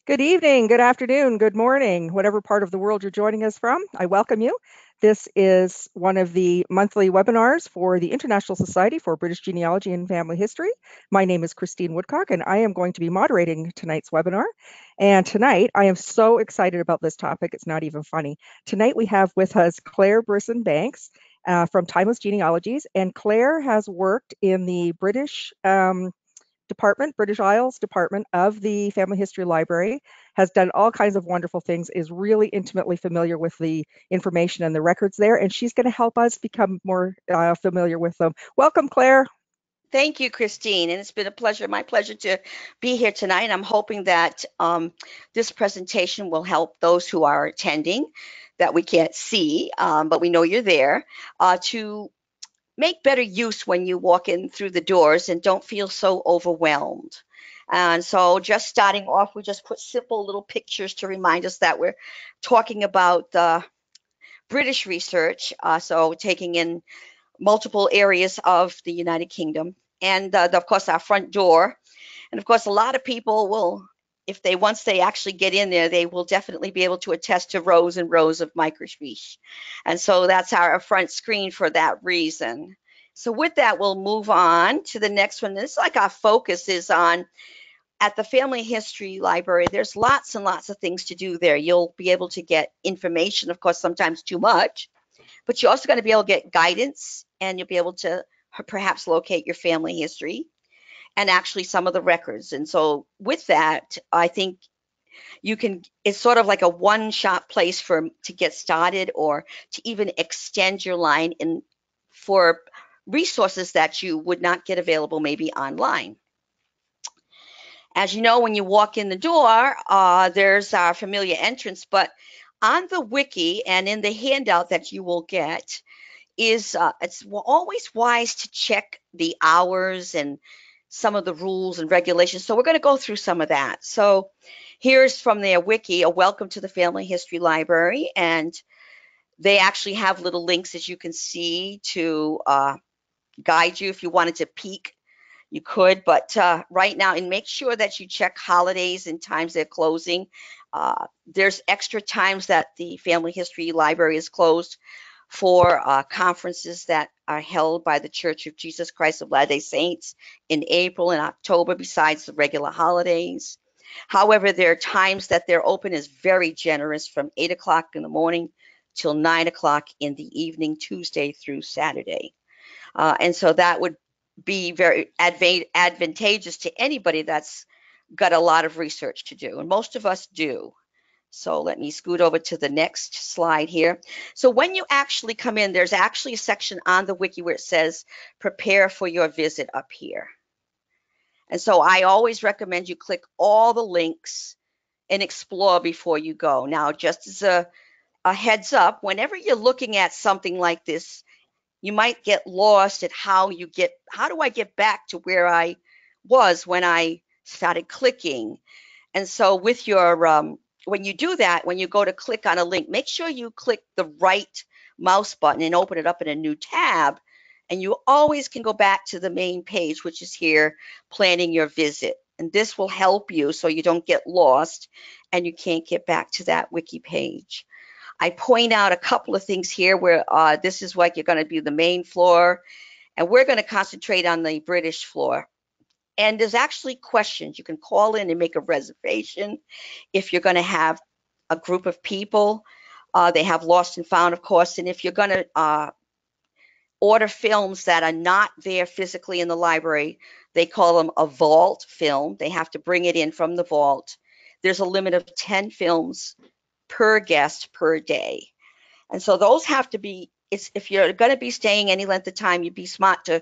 Good evening, good afternoon, good morning, whatever part of the world you're joining us from. I welcome you. This is one of the monthly webinars for the International Society for British Genealogy and Family History. My name is Christine Woodcock, and I am going to be moderating tonight's webinar. And tonight, I am so excited about this topic, it's not even funny. Tonight, we have with us Claire Brisson Banks from Timeless Genealogies, and Claire has worked in the British Isles Department of the Family History Library, has done all kinds of wonderful things, is really intimately familiar with the information and the records there, and she's going to help us become more familiar with them. Welcome, Claire. Thank you, Christine. And it's been a pleasure, my pleasure to be here tonight. I'm hoping that this presentation will help those who are attending that we can't see, but we know you're there, to make better use when you walk in through the doors and don't feel so overwhelmed. And so just starting off, we just put simple little pictures to remind us that we're talking about British research, so taking in multiple areas of the United Kingdom. And of course, our front door. And of course, a lot of people will, if they once they actually get in there, they will definitely be able to attest to rows and rows of microfiche. And so that's our front screen for that reason. So with that, we'll move on to the next one. This is like our focus is on at the Family History Library. There's lots and lots of things to do there. You'll be able to get information, of course, sometimes too much, but you're also going to be able to get guidance and you'll be able to perhaps locate your family history and actually some of the records. And so with that, I think you can, it's sort of like a one-shop place for to get started or to even extend your line in for resources that you would not get available maybe online. As you know, when you walk in the door, there's our familiar entrance, but on the wiki and in the handout that you will get, is it's always wise to check the hours and some of the rules and regulations. So we're going to go through some of that. So here's from their wiki, a welcome to the Family History Library. And they actually have little links, as you can see, to guide you if you wanted to peek. You could, but right now, and make sure that you check holidays and times they're closing. There's extra times that the Family History Library is closed for conferences that are held by the Church of Jesus Christ of Latter-day Saints in April and October, besides the regular holidays. However, there are times that they're open is very generous from 8 o'clock in the morning till 9 o'clock in the evening, Tuesday through Saturday. And so that would be very advantageous to anybody that's got a lot of research to do. And most of us do. So let me scoot over to the next slide here. So when you actually come in, there's actually a section on the wiki where it says prepare for your visit up here. And so I always recommend you click all the links and explore before you go. Now, just as a heads up, whenever you're looking at something like this, you might get lost at how do I get back to where I was when I started clicking. And so with your when you do that, when you go to click on a link, make sure you click the right mouse button and open it up in a new tab. And you always can go back to the main page, which is here, planning your visit. And this will help you so you don't get lost and you can't get back to that wiki page. I point out a couple of things here where this is like you're going to be the main floor, and we're going to concentrate on the British floor. And there's actually questions. You can call in and make a reservation if you're going to have a group of people. They have lost and found, of course. And if you're going to order films that are not there physically in the library, they call them a vault film. They have to bring it in from the vault. There's a limit of 10 films per guest per day. And so those have to be, if you're going to be staying any length of time, you'd be smart to,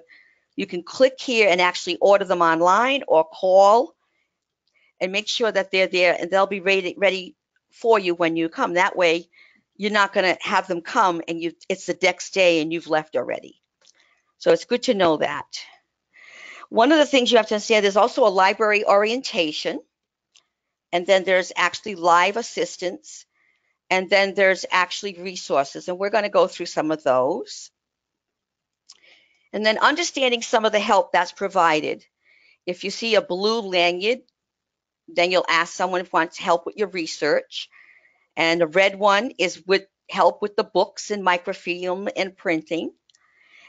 you can click here and actually order them online or call and make sure that they're there and they'll be ready for you when you come. That way, you're not going to have them come and it's the next day and you've left already. So it's good to know that. One of the things you have to understand, there's also a library orientation, and then there's actually live assistance, and then there's actually resources, and we're going to go through some of those. And then understanding some of the help that's provided. If you see a blue lanyard, then you'll ask someone if wants help with your research. And the red one is with help with the books and microfilm and printing.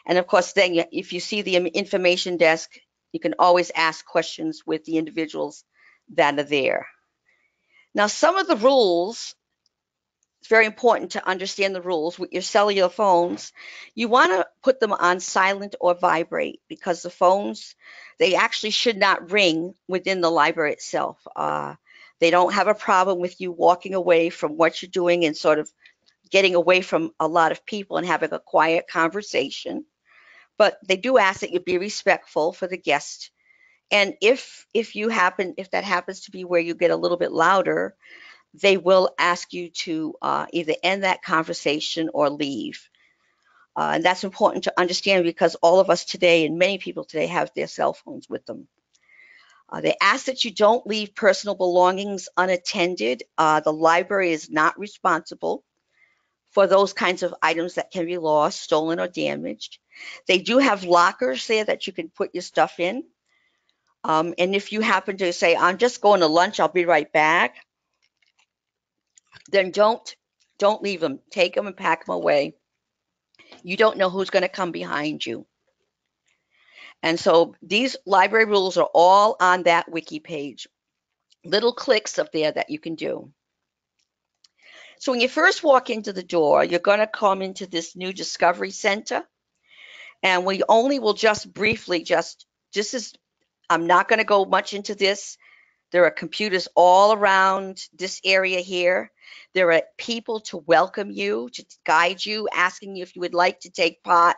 And of course, then if you see the information desk, you can always ask questions with the individuals that are there. Now, some of the rules, it's very important to understand the rules with your cellular phones. You want to put them on silent or vibrate, because the phones, they actually should not ring within the library itself. They don't have a problem with you walking away from what you're doing and sort of getting away from a lot of people and having a quiet conversation. But they do ask that you be respectful for the guest. And if that happens to be where you get a little bit louder, they will ask you to either end that conversation or leave. And that's important to understand, because all of us today, and many people today, have their cell phones with them. They ask that you don't leave personal belongings unattended. The library is not responsible for those kinds of items that can be lost, stolen, or damaged. They do have lockers there that you can put your stuff in. And if you happen to say, I'm just going to lunch, I'll be right back, then don't leave them. Take them and pack them away. You don't know who's going to come behind you. And so these library rules are all on that wiki page. Little clicks up there that you can do. So when you first walk into the door, you're going to come into this new Discovery Center. And we only will just briefly, I'm not going to go much into this. There are computers all around this area here. There are people to welcome you, to guide you, asking you if you would like to take part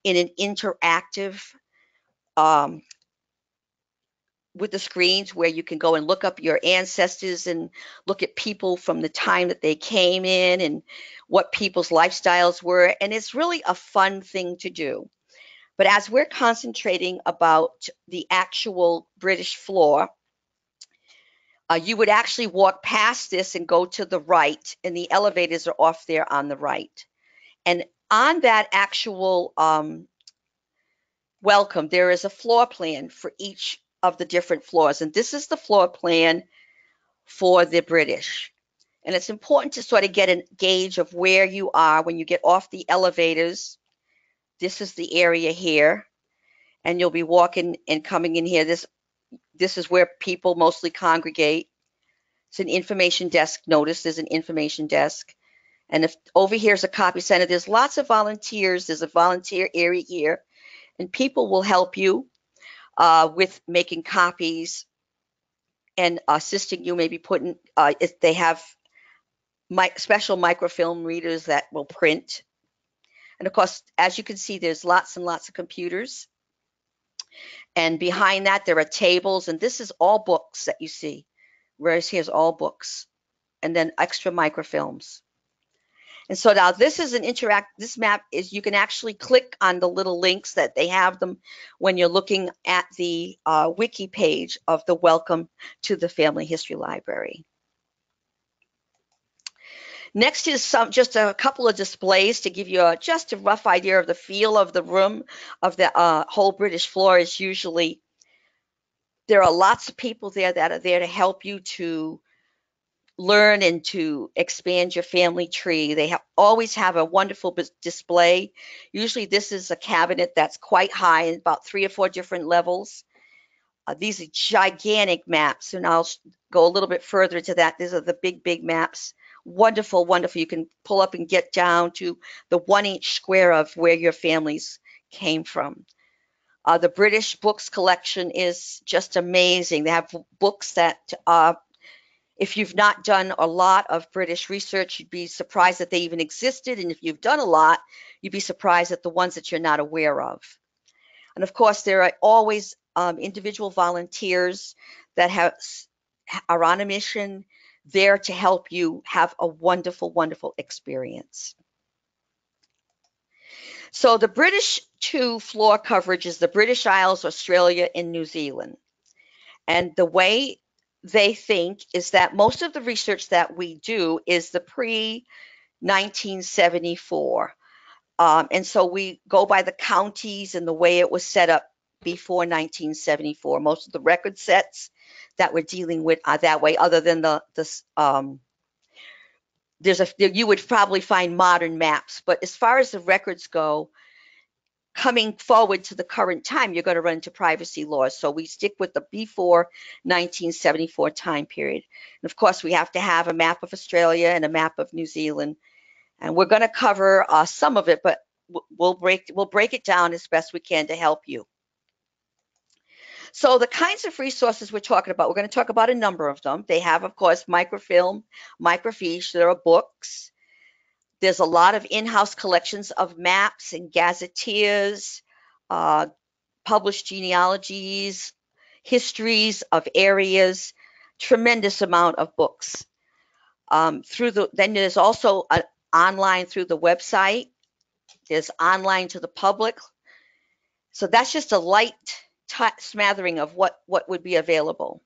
in an interactive with the screens, where you can go and look up your ancestors and look at people from the time that they came in and what people's lifestyles were. And it's really a fun thing to do. But as we're concentrating about the actual British floor, you would actually walk past this and go to the right, and the elevators are off there on the right. And on that actual welcome, there is a floor plan for each of the different floors. And this is the floor plan for the British. And it's important to sort of get a gauge of where you are when you get off the elevators. This is the area here. And you'll be walking and coming in here. This is where people mostly congregate. It's an information desk. Notice there's an information desk. And if over here is a copy center, there's lots of volunteers. There's a volunteer area here. And people will help you with making copies and assisting you, maybe putting, if they have special microfilm readers that will print. And of course, as you can see, there's lots and lots of computers. And behind that, there are tables. And this is all books that you see. Whereas here's all books. And then extra microfilms. And so now this is this map is, you can actually click on the little links that they have them when you're looking at the wiki page of the Welcome to the Family History Library. Next is just a couple of displays to give you just a rough idea of the feel of the room of the whole British floor. Is usually, there are lots of people there that are there to help you to learn and to expand your family tree. They always have a wonderful display. Usually this is a cabinet that's quite high, in about 3 or 4 different levels. These are gigantic maps, and I'll go a little bit further to that. These are the big maps. Wonderful, wonderful. You can pull up and get down to the 1-inch square of where your families came from. The British books collection is just amazing. They have books that if you've not done a lot of British research, you'd be surprised that they even existed. And if you've done a lot, you'd be surprised at the ones that you're not aware of. And of course, there are always individual volunteers that are on a mission there to help you have a wonderful, wonderful experience. So the British floor coverage is the British Isles, Australia, and New Zealand. And the way they think is that most of the research that we do is the pre-1974. And so we go by the counties and the way it was set up before 1974. Most of the record sets that we're dealing with are that way, other than you would probably find modern maps. But as far as the records go, coming forward to the current time, you're going to run into privacy laws. So we stick with the before 1974 time period. And of course, we have to have a map of Australia and a map of New Zealand. And we're going to cover some of it, but we'll break it down as best we can to help you. So the kinds of resources we're talking about, we're going to talk about a number of them. They have, of course, microfilm, microfiche. There are books. There's a lot of in-house collections of maps and gazetteers, published genealogies, histories of areas, tremendous amount of books. Then there's also online through the website. There's online to the public. So that's just a light smattering of what would be available.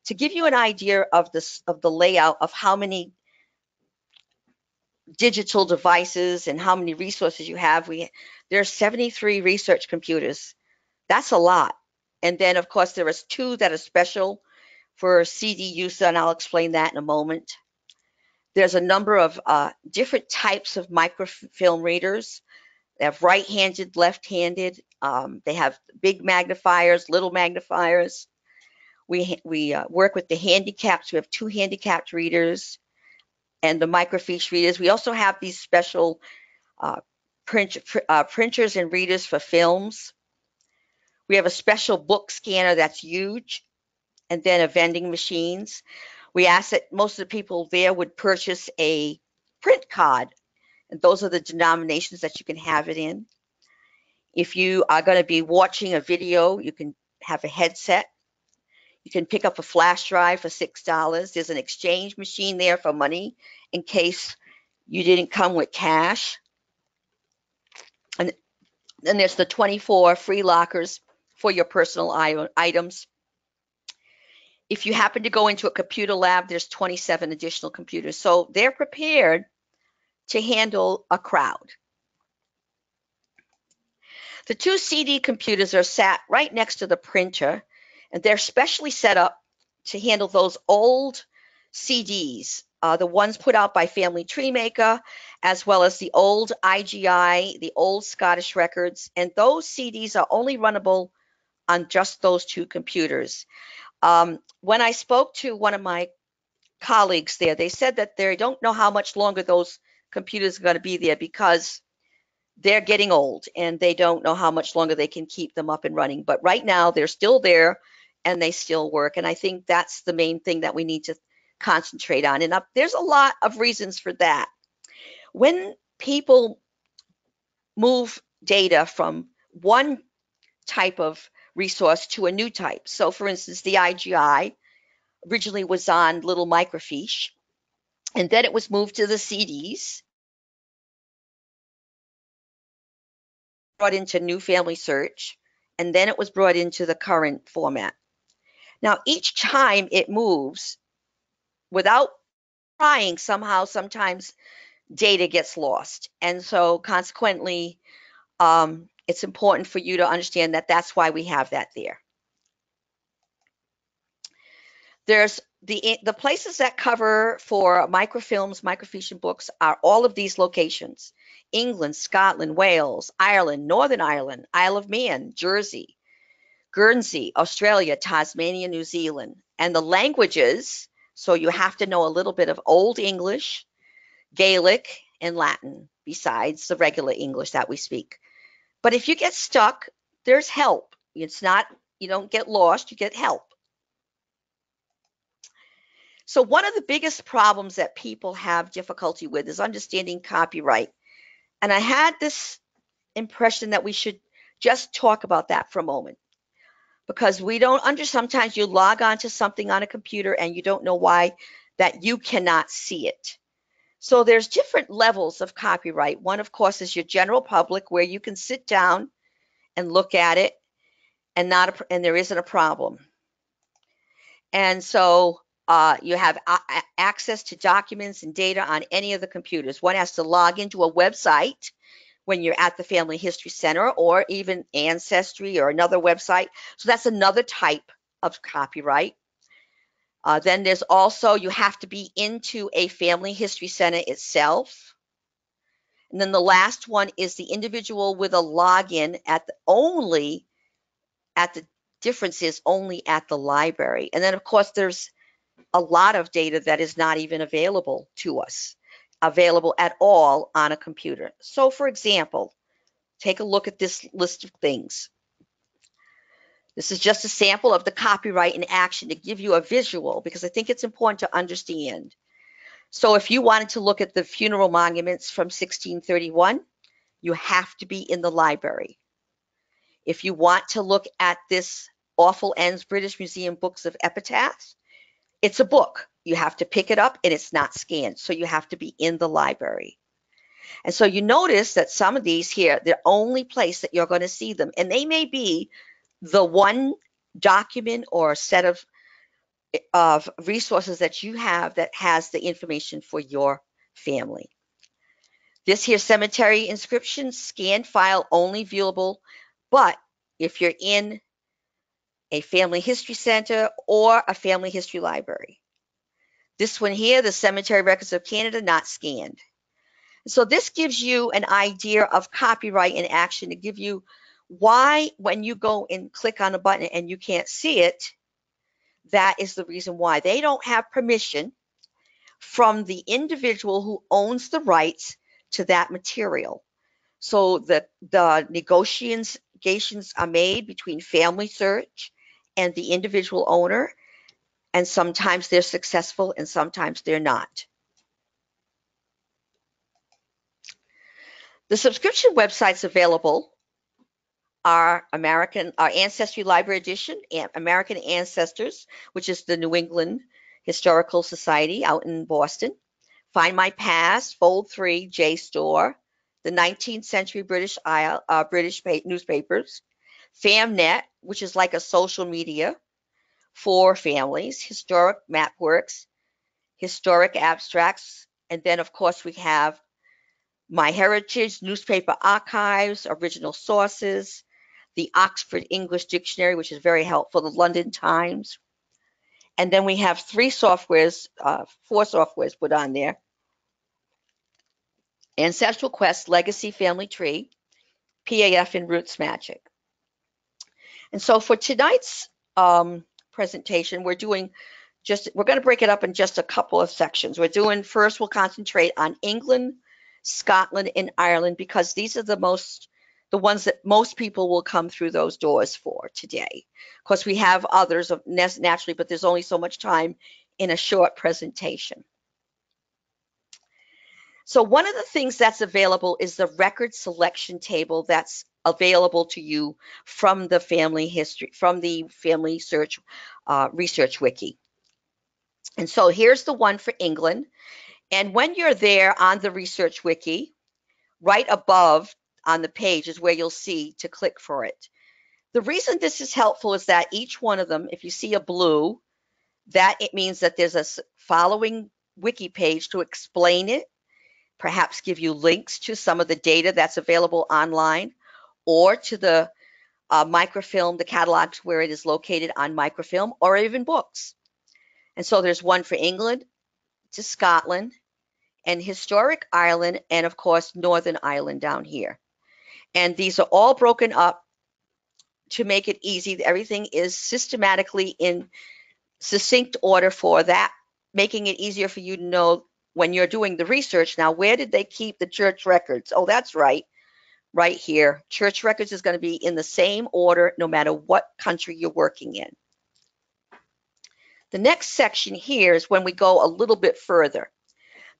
To give you an idea of the layout of how many digital devices and how many resources you have, there are 73 research computers. That's a lot. And then, of course, there is 2 that are special for CD use, and I'll explain that in a moment. There's a number of different types of microfilm readers. They have right-handed, left-handed. They have big magnifiers, little magnifiers. We work with the handicapped. We have 2 handicapped readers and the microfiche readers. We also have these special printers and readers for films. We have a special book scanner that's huge, and then a vending machines. We ask that most of the people there would purchase a print card, and those are the denominations that you can have it in. If you are going to be watching a video, you can have a headset. You can pick up a flash drive for $6. There's an exchange machine there for money in case you didn't come with cash. And then there's the 24 free lockers for your personal items. If you happen to go into a computer lab, there's 27 additional computers. So they're prepared to handle a crowd. The 2 CD computers are sat right next to the printer, and they're specially set up to handle those old CDs, the ones put out by Family Tree Maker, as well as the old IGI, the old Scottish records, and those CDs are only runnable on just those 2 computers. When I spoke to one of my colleagues there, they said that they don't know how much longer those computers are going to be there because they're getting old and they don't know how much longer they can keep them up and running. But right now they're still there and they still work. And I think that's the main thing that we need to concentrate on. And there's a lot of reasons for that. When people move data from one type of resource to a new type. So for instance, the IGI originally was on little microfiche, and then it was moved to the CDs, brought into New Family Search, and then it was brought into the current format. Now, each time it moves, without trying, somehow, sometimes data gets lost. And so consequently, it's important for you to understand that that's why we have that there. There's the places that cover for microfilms, microfiche, and books are all of these locations: England, Scotland, Wales, Ireland, Northern Ireland, Isle of Man, Jersey, Guernsey, Australia, Tasmania, New Zealand. And the languages, so you have to know a little bit of Old English, Gaelic, and Latin, besides the regular English that we speak. But if you get stuck, there's help. It's not, you don't get lost, you get help. So one of the biggest problems that people have difficulty with is understanding copyright. And I had this impression that we should just talk about that for a moment. Because we don't sometimes you log on to something on a computer and you don't know why that you cannot see it. So there's different levels of copyright. One, of course, is your general public, where you can sit down and look at it and there isn't a problem. And so you have access to documents and data on any of the computers. One has to log into a website when you're at the Family History Center or even Ancestry or another website. So that's another type of copyright. Then there's also, you have to be into a Family History Center itself. And then the last one is the individual with a login the difference is only at the library. And then of course there's a lot of data that is not even available to us, available at all on a computer. So for example, take a look at this list of things. This is just a sample of the copyright in action to give you a visual, because I think it's important to understand. So if you wanted to look at the funeral monuments from 1631, you have to be in the library. If you want to look at this Awful Ends British Museum Books of Epitaphs, it's a book. You have to pick it up and it's not scanned. So you have to be in the library. And so you notice that some of these here, they're only place that you're going to see them. And they may be the one document or set of resources that you have that has the information for your family. This here cemetery inscription, scanned file, only viewable, but if you're in a family history center or a family history library. This one here, the Cemetery Records of Canada, not scanned. So this gives you an idea of copyright in action to give you why when you go and click on a button and you can't see it, that is the reason why. They don't have permission from the individual who owns the rights to that material. So the negotiations are made between Family Search and the individual owner, and sometimes they're successful and sometimes they're not. The subscription websites available are our Ancestry Library Edition, American Ancestors, which is the New England Historical Society out in Boston, Find My Past, Fold 3, JSTOR, the 19th Century British newspapers, FamNet, which is like a social media for families, Historic Mapworks, Historic Abstracts, and then of course we have MyHeritage, Newspaper Archives, Original Sources, the Oxford English Dictionary, which is very helpful, the London Times. And then we have four softwares put on there. Ancestral Quest, Legacy Family Tree, PAF, and Roots Magic. And so for tonight's presentation, we're going to break it up in just a couple of sections. First, we'll concentrate on England, Scotland, and Ireland, because these are the ones that most people will come through those doors for today. Of course, we have others naturally, but there's only so much time in a short presentation. So one of the things that's available is the record selection table that's available to you from the Family Search Research Wiki. And so here's the one for England. And when you're there on the Research Wiki, right above on the page is where you'll see to click for it. The reason this is helpful is that each one of them, if you see a blue, that it means that there's a following wiki page to explain it, perhaps give you links to some of the data that's available online, or to the microfilm, the catalogs where it is located on microfilm, or even books. And so there's one for England, to Scotland, and Historic Ireland, and of course Northern Ireland down here. And these are all broken up to make it easy. Everything is systematically in succinct order for that, making it easier for you to know when you're doing the research. Now, where did they keep the church records? Oh, that's right here. Church records is going to be in the same order no matter what country you're working in. The next section here is when we go a little bit further.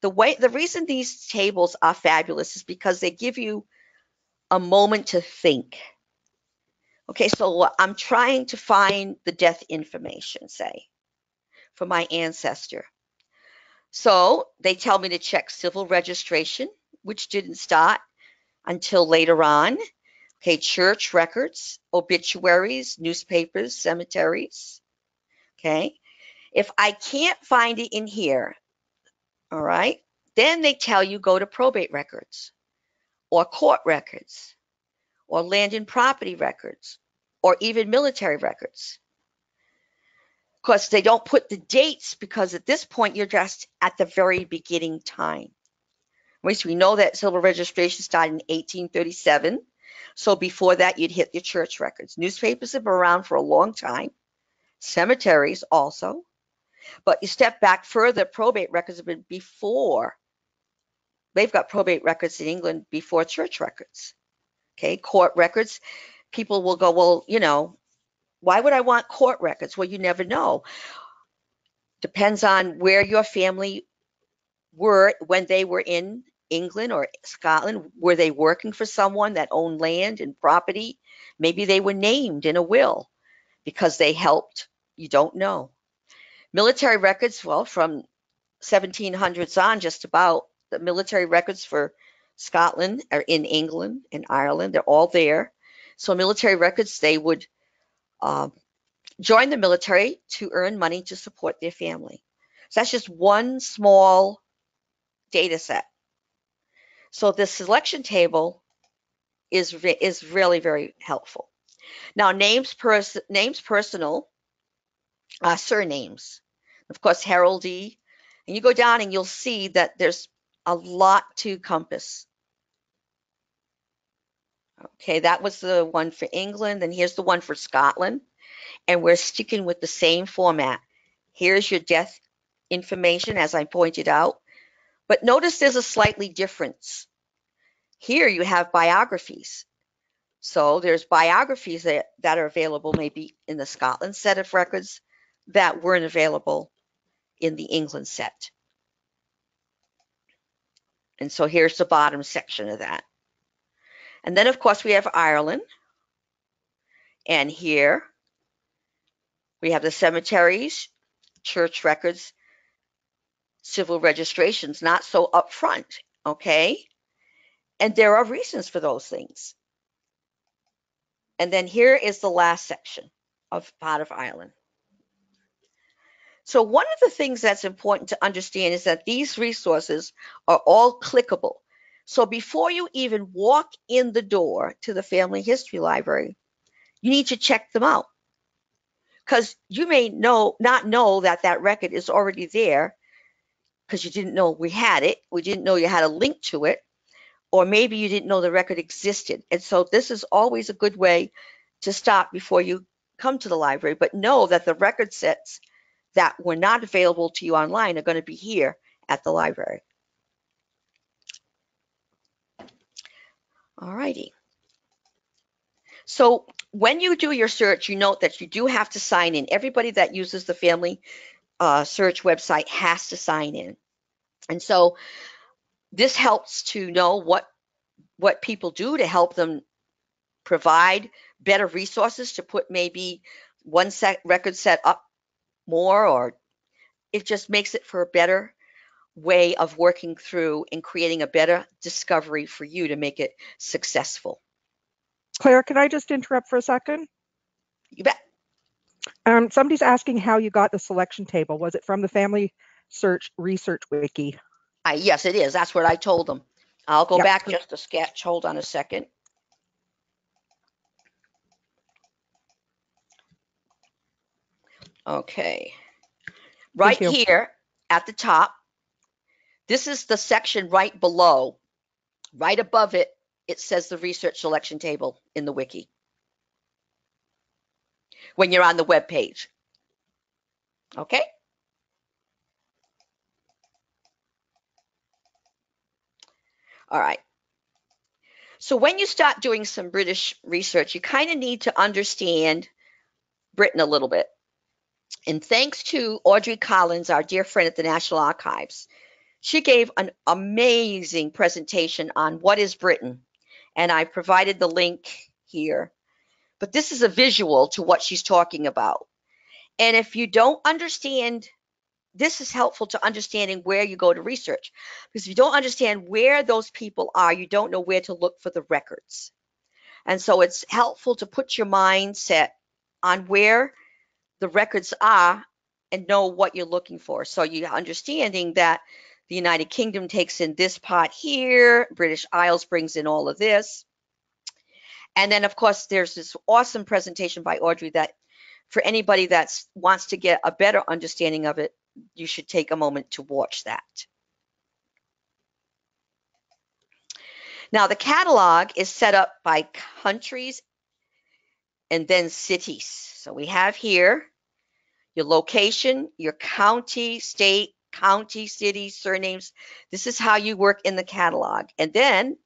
The reason these tables are fabulous is because they give you a moment to think. Okay, so I'm trying to find the death information, say, for my ancestor. So they tell me to check civil registration, which didn't start until later on. Okay, church records, obituaries, newspapers, cemeteries. Okay, if I can't find it in here, all right, then they tell you go to probate records. or court records, or land and property records, or even military records. Of course, they don't put the dates because at this point you're just at the very beginning time. At least we know that civil registration started in 1837. So before that, you'd hit your church records. Newspapers have been around for a long time. Cemeteries also. But you step back further, probate records have been before. They've got probate records in England before church records. Okay, court records. People will go, well, you know, why would I want court records? Well, you never know. Depends on where your family were when they were in England or Scotland. Were they working for someone that owned land and property? Maybe they were named in a will because they helped. You don't know. Military records, well, from 1700s on, just about, the military records for Scotland are in England and Ireland. They're all there. So military records, they would join the military to earn money to support their family. So that's just one small data set. So this selection table is really very helpful. Now, names personal, surnames, of course, heraldry, and you go down and you'll see that there's a lot to compass. Okay, that was the one for England, and here's the one for Scotland, and we're sticking with the same format. Here's your death information, as I pointed out, but notice there's a slightly difference. Here you have biographies. So there's biographies that are available maybe in the Scotland set of records that weren't available in the England set. And so here's the bottom section of that. And then, of course, we have Ireland. And here we have the cemeteries, church records, civil registrations, not so upfront, okay? And there are reasons for those things. And then here is the last section of part of Ireland. So one of the things that's important to understand is that these resources are all clickable. So before you even walk in the door to the Family History Library, you need to check them out. Because you may not know that that record is already there because you didn't know we had it. We didn't know you had a link to it. Or maybe you didn't know the record existed. And so this is always a good way to stop before you come to the library. But know that the record sets that were not available to you online are going to be here at the library. All righty. So when you do your search, you note that you do have to sign in. Everybody that uses the Family Search website has to sign in. And so this helps to know what people do to help them provide better resources to put maybe one record set up more, or it just makes it for a better way of working through and creating a better discovery for you to make it successful. Claire, can I just interrupt for a second? You bet. Somebody's asking how you got the selection table. Was it from the Family Search Research Wiki? Yes, it is. That's what I told them. I'll go back just a sketch. Hold on a second. Okay. Right here at the top, this is the section right below. Right above it, it says the research selection table in the wiki when you're on the web page. Okay? All right. So when you start doing some British research, you kind of need to understand Britain a little bit. And thanks to Audrey Collins, our dear friend at the National Archives, she gave an amazing presentation on what is Britain. And I provided the link here. But this is a visual to what she's talking about. And if you don't understand, this is helpful to understanding where you go to research. Because if you don't understand where those people are, you don't know where to look for the records. And so it's helpful to put your mindset on where the records are and know what you're looking for. So you're understanding that The United Kingdom takes in this part here. British Isles brings in all of this. And then, of course, there's this awesome presentation by Audrey that for anybody that wants to get a better understanding of it, you should take a moment to watch that. Now, the catalog is set up by countries and then cities. So we have here your location, your county, state, county, city, surnames. This is how you work in the catalog. And then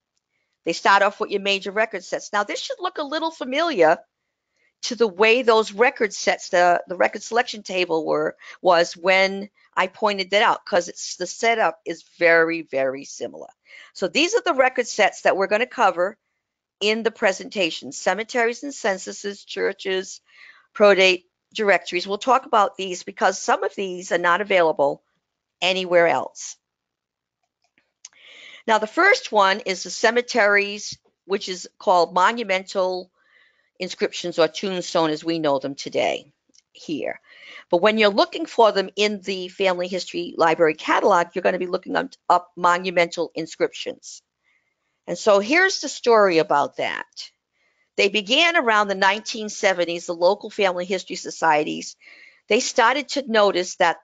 they start off with your major record sets. Now, this should look a little familiar to the way those record sets, the record selection table was when I pointed that out, because the setup is very, very similar. So these are the record sets that we're going to cover in the presentation: cemeteries and censuses, churches, probate directories. We'll talk about these because some of these are not available anywhere else. Now, the first one is the cemeteries, which is called monumental inscriptions or tombstone as we know them today here. But when you're looking for them in the Family History Library catalog, you're going to be looking up monumental inscriptions. And so here's the story about that. They began around the 1970s, the local family history societies. They started to notice that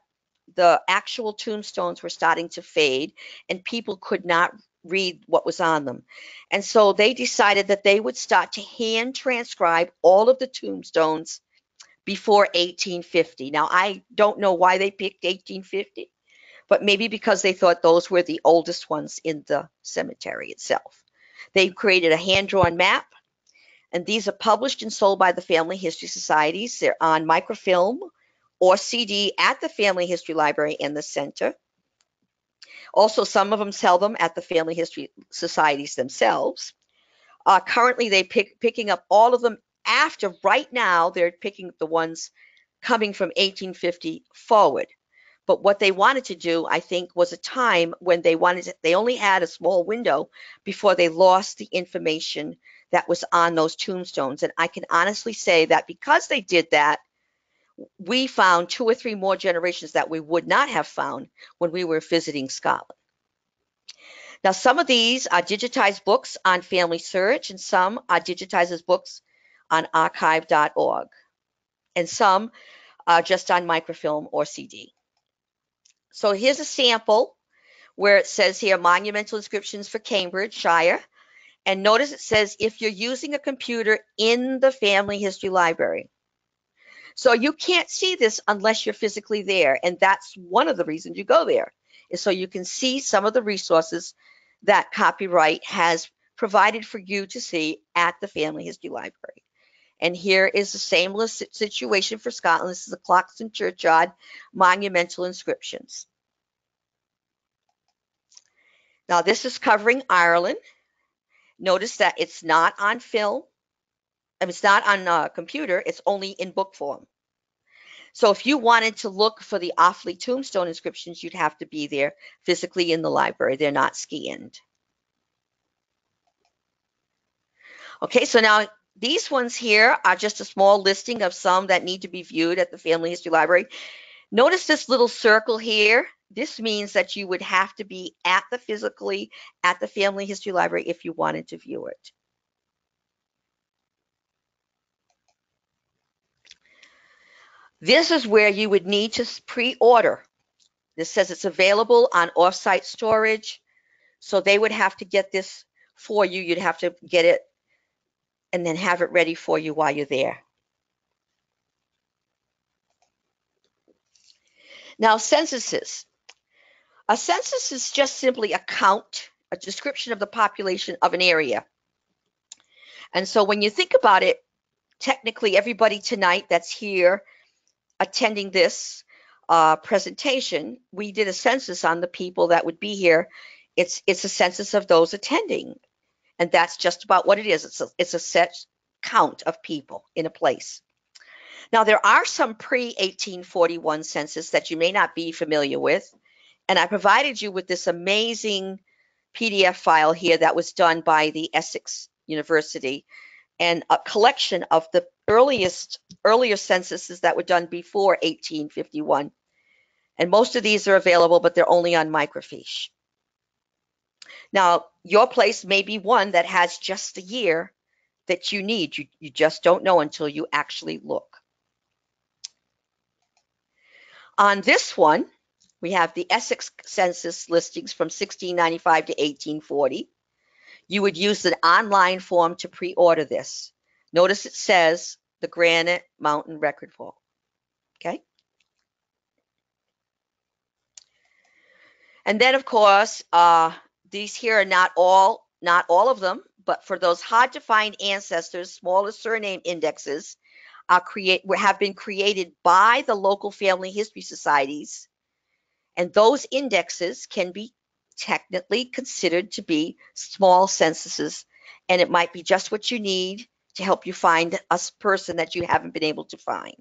the actual tombstones were starting to fade and people could not read what was on them. And so they decided that they would start to hand transcribe all of the tombstones before 1850. Now, I don't know why they picked 1850, but maybe because they thought those were the oldest ones in the cemetery itself. They created a hand-drawn map, and these are published and sold by the Family History Societies. They're on microfilm or CD at the Family History Library and the Center. Also, some of them sell them at the Family History Societies themselves. Currently, they're picking up all of them after. Right now, they're picking up the ones coming from 1850 forward. But what they wanted to do, I think, was a time when they only had a small window before they lost the information that was on those tombstones. And I can honestly say that because they did that, we found 2 or 3 more generations that we would not have found when we were visiting Scotland. Now, some of these are digitized books on Family Search, and some are digitized as books on archive.org, and some are just on microfilm or CD. So here's a sample where it says here, monumental inscriptions for Cambridgeshire. And notice it says if you're using a computer in the Family History Library. So you can't see this unless you're physically there. And that's one of the reasons you go there, is so you can see some of the resources that copyright has provided for you to see at the Family History Library. And here is the same situation for Scotland. This is the Cloxton Churchyard monumental inscriptions. Now, this is covering Ireland. Notice that it's not on film. It's not on a computer. It's only in book form. So if you wanted to look for the Offaly tombstone inscriptions, you'd have to be there physically in the library. They're not scanned. Okay, so now these ones here are just a small listing of some that need to be viewed at the Family History Library. Notice this little circle here. This means that you would have to be physically at the Family History Library if you wanted to view it. This is where you would need to pre-order. This says it's available on off-site storage. So they would have to get this for you. You'd have to get it and then have it ready for you while you're there. Now, censuses. A census is just simply a count, a description of the population of an area. And so when you think about it, technically everybody tonight that's here attending this presentation, we did a census on the people that would be here. It's a census of those attending. And that's just about what it is. It's a set count of people in a place. Now, there are some pre-1841 census that you may not be familiar with. And I provided you with this amazing PDF file here that was done by the Essex University, and a collection of the earlier censuses that were done before 1851. And most of these are available, but they're only on microfiche. Now, your place may be one that has just the year that you need. You just don't know until you actually look. On this one, we have the Essex census listings from 1695 to 1840. You would use an online form to pre-order this. Notice it says the Granite Mountain Record Vault. Okay. And then, of course, these here are not all of them, but for those hard to find ancestors, smaller surname indexes have been created by the local family history societies, and those indexes can be technically considered to be small censuses, and it might be just what you need to help you find a person that you haven't been able to find.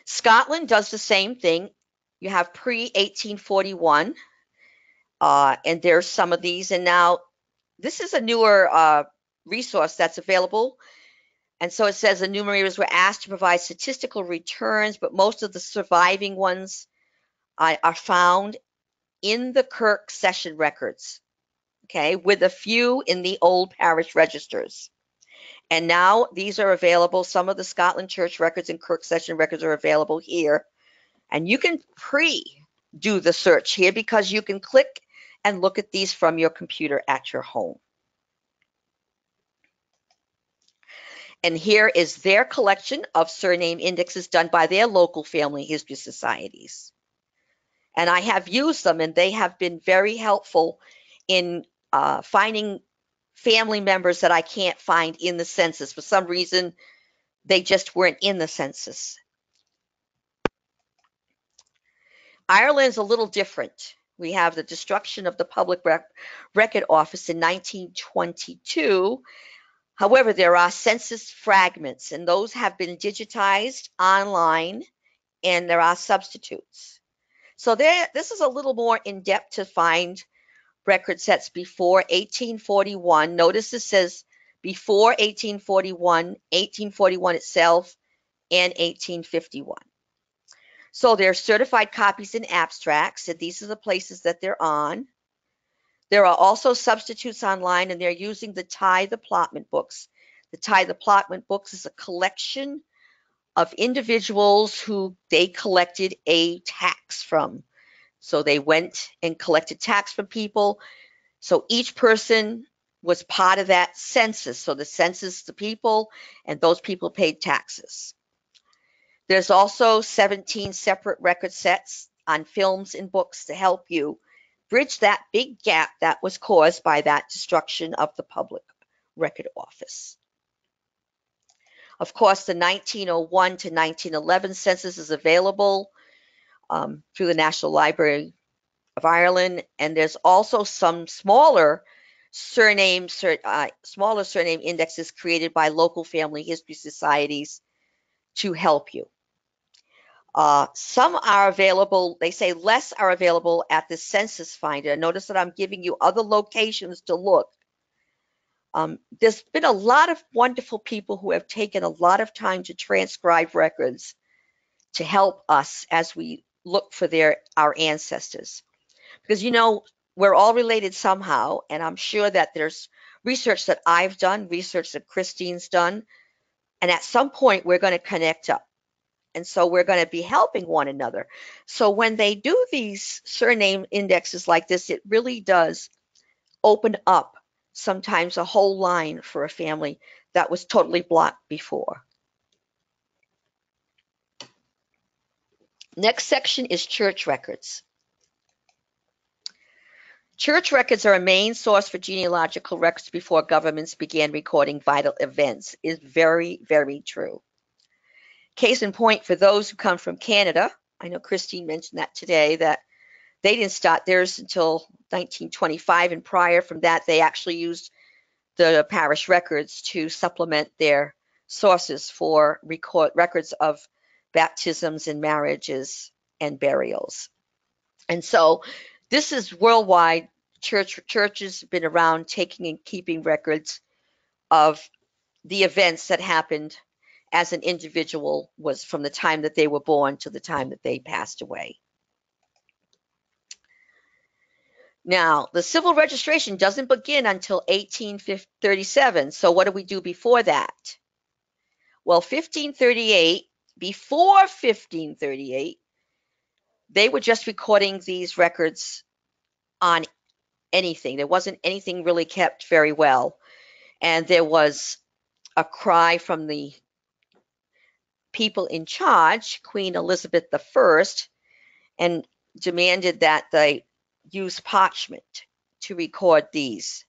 Scotland does the same thing. You have pre-1841, and there's some of these. And now this is a newer resource that's available. And so it says enumerators were asked to provide statistical returns, but most of the surviving ones are found in the Kirk session records, okay, with a few in the old parish registers. And now these are available. Some of the Scotland Church records and Kirk session records are available here. And you can do the search here because you can click and look at these from your computer at your home. And here is their collection of surname indexes done by their local family history societies. And I have used them, and they have been very helpful in finding family members that I can't find in the census. For some reason, they just weren't in the census. Ireland's a little different. We have the destruction of the Public Record Office in 1922. However, there are census fragments, and those have been digitized online, and there are substitutes. So this is a little more in-depth to find record sets before 1841. Notice it says before 1841, 1841 itself, and 1851. So there are certified copies and abstracts, and these are the places that they're on. There are also substitutes online, and they're using the Tithe Allotment Books. The Tithe Allotment Books is a collection of individuals who they collected a tax from. So they went and collected tax from people. So each person was part of that census. So the census, the people, and those people paid taxes. There's also 17 separate record sets on films and books to help you bridge that big gap that was caused by that destruction of the Public Record Office. Of course, the 1901 to 1911 census is available through the National Library of Ireland, and there's also some smaller surname indexes created by local family history societies to help you. Some are available, they say less are available at the Census Finder. Notice that I'm giving you other locations to look. There's been a lot of wonderful people who have taken a lot of time to transcribe records to help us as we look for our ancestors. Because, you know, we're all related somehow, and I'm sure that there's research that I've done, research that Christine's done, and at some point we're going to connect up. And so we're going to be helping one another. So when they do these surname indexes like this, it really does open up sometimes a whole line for a family that was totally blocked before. Next section is church records. Church records are a main source for genealogical records before governments began recording vital events. Is very, very true. Case in point, for those who come from Canada, I know Christine mentioned that today, that they didn't start theirs until 1925, and prior from that, they actually used the parish records to supplement their sources for records of baptisms and marriages and burials. And so this is worldwide. Churches have been around taking and keeping records of the events that happened as an individual was from the time that they were born to the time that they passed away. Now, the civil registration doesn't begin until 1837. So what do we do before that? Well, 1538, before 1538, they were just recording these records on anything. There wasn't anything really kept very well. And there was a cry from the people in charge, Queen Elizabeth I, and demanded that they use parchment to record these.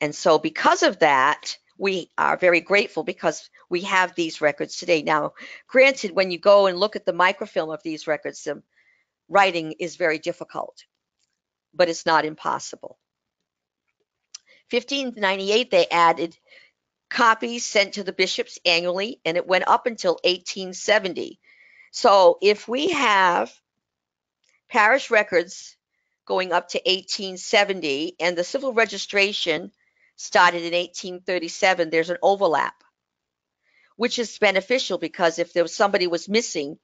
And so because of that, we are very grateful because we have these records today. Now, granted, when you go and look at the microfilm of these records, the writing is very difficult, but it's not impossible. 1598, they added copies sent to the bishops annually, and it went up until 1870. So if we have parish records going up to 1870 and the civil registration started in 1837, there's an overlap, which is beneficial because if there was somebody was missing,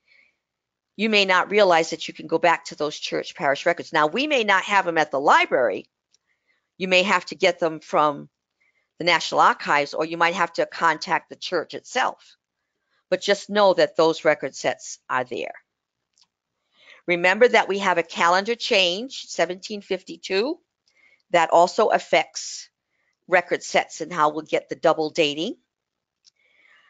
you may not realize that you can go back to those church parish records. Now, we may not have them at the library. You may have to get them from the National Archives, or you might have to contact the church itself. But just know that those record sets are there. Remember that we have a calendar change, 1752, that also affects record sets and how we'll get the double dating.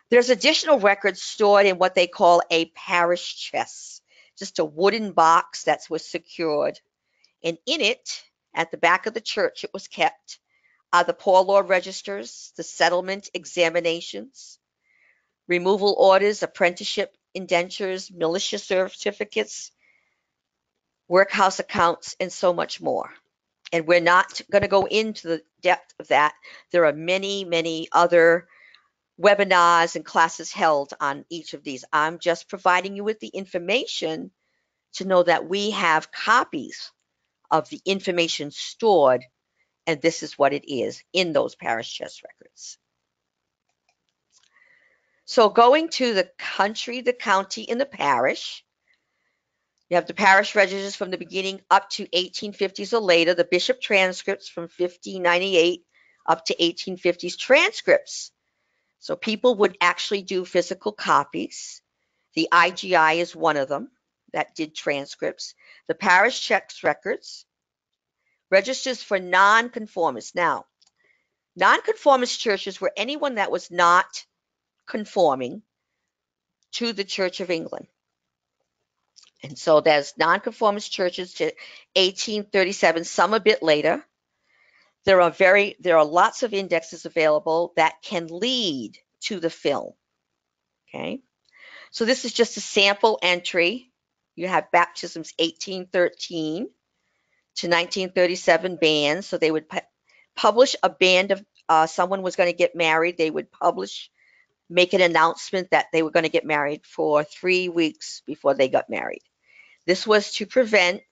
There's additional records stored in what they call a parish chest, just a wooden box that was secured. And in it, at the back of the church, it was kept are the poor law registers, the settlement examinations, removal orders, apprenticeship indentures, militia certificates, workhouse accounts, and so much more. And we're not going to go into the depth of that. There are many, many other webinars and classes held on each of these. I'm just providing you with the information to know that we have copies of the information stored, and this is what it is in those parish chest records. So going to the country, the county, and the parish, you have the parish registers from the beginning up to 1850s or later, the bishop transcripts from 1598 up to 1850s transcripts. So people would actually do physical copies. The IGI is one of them that did transcripts. The parish checks records, registers for nonconformists. Now, nonconformist churches were anyone that was not conforming to the Church of England. And so there's nonconformist churches to 1837, some a bit later. There are lots of indexes available that can lead to the film. Okay, so this is just a sample entry. You have baptisms 1813 to 1937 bands. So they would publish a band of someone was going to get married. They would make an announcement that they were going to get married for 3 weeks before they got married. This was to prevent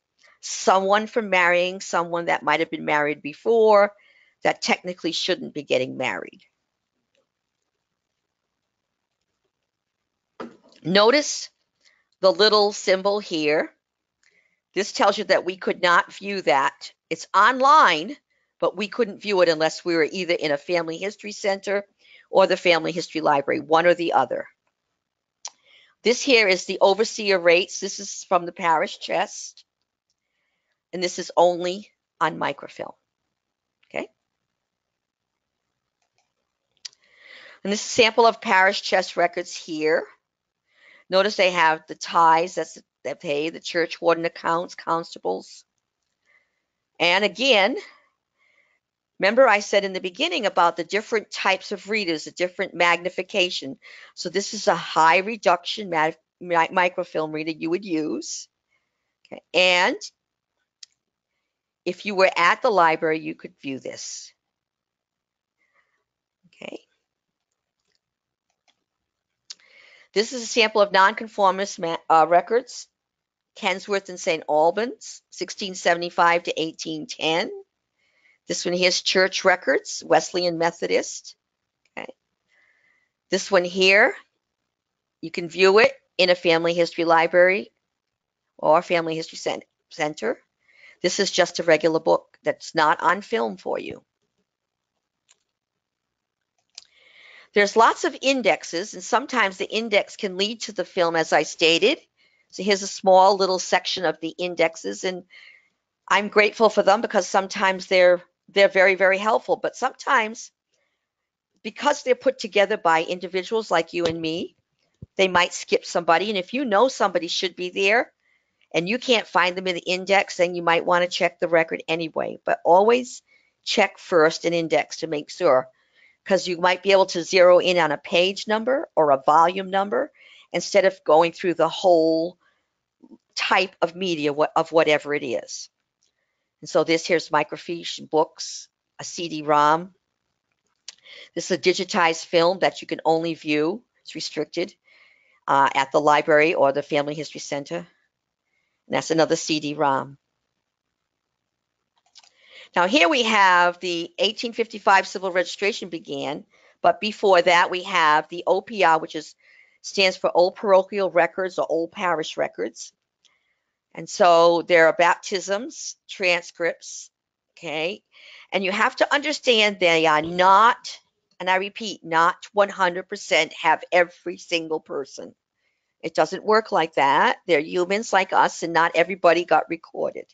someone from marrying someone that might have been married before that technically shouldn't be getting married. Notice the little symbol here. This tells you that we could not view that. It's online, but we couldn't view it unless we were either in a family history center or the family history library, one or the other. This here is the overseer rates. This is from the parish chest. And this is only on microfilm. Okay. And this is a sample of parish chest records here. Notice they have the tithes that pay, the church warden accounts, constables. And again, remember I said in the beginning about the different types of readers, the different magnification. So this is a high reduction microfilm reader you would use. Okay. And if you were at the library, you could view this. Okay. This is a sample of nonconformist records, Kensworth and St. Albans, 1675 to 1810. This one here is church records, Wesleyan Methodist. Okay. This one here You can view it in a family history library or family history center. This is just a regular book that's not on film for you. There's lots of indexes, and sometimes the index can lead to the film, as I stated. So here's a small little section of the indexes, and I'm grateful for them because sometimes they're very, very helpful. But sometimes, because they're put together by individuals like you and me, they might skip somebody. And if you know somebody should be there and you can't find them in the index, then you might want to check the record anyway. But always check first an index to make sure, because you might be able to zero in on a page number or a volume number instead of going through the whole type of media of whatever it is. And so here's microfiche, books, a CD-ROM. This is a digitized film that you can only view. It's restricted at the library or the Family History Center. And that's another CD-ROM. Now here we have the 1855 civil registration began, but before that we have the OPR, which stands for Old Parochial Records or Old Parish Records. And so there are baptisms, transcripts, okay? And you have to understand they are not, and I repeat, not 100% have every single person. It doesn't work like that. They're humans like us, and not everybody got recorded.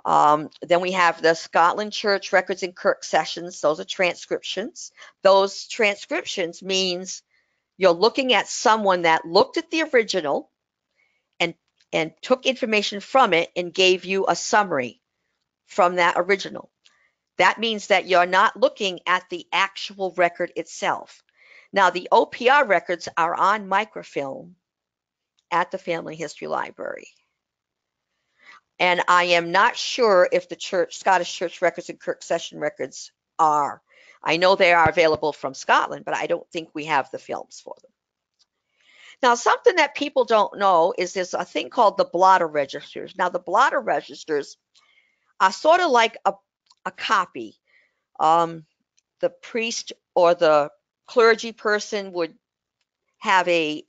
Then we have the Scotland Church Records and Kirk Sessions. Those are transcriptions. Those transcriptions means you're looking at someone that looked at the original and took information from it and gave you a summary from that original. That means that you're not looking at the actual record itself. Now, the OPR records are on microfilm at the Family History Library. And I am not sure if the Scottish Church Records and Kirk Session records are. I know they are available from Scotland, but I don't think we have the films for them. Now, something that people don't know is there's a thing called the blotter registers. Now, the blotter registers are sort of like a copy. The priest or the clergy person would have a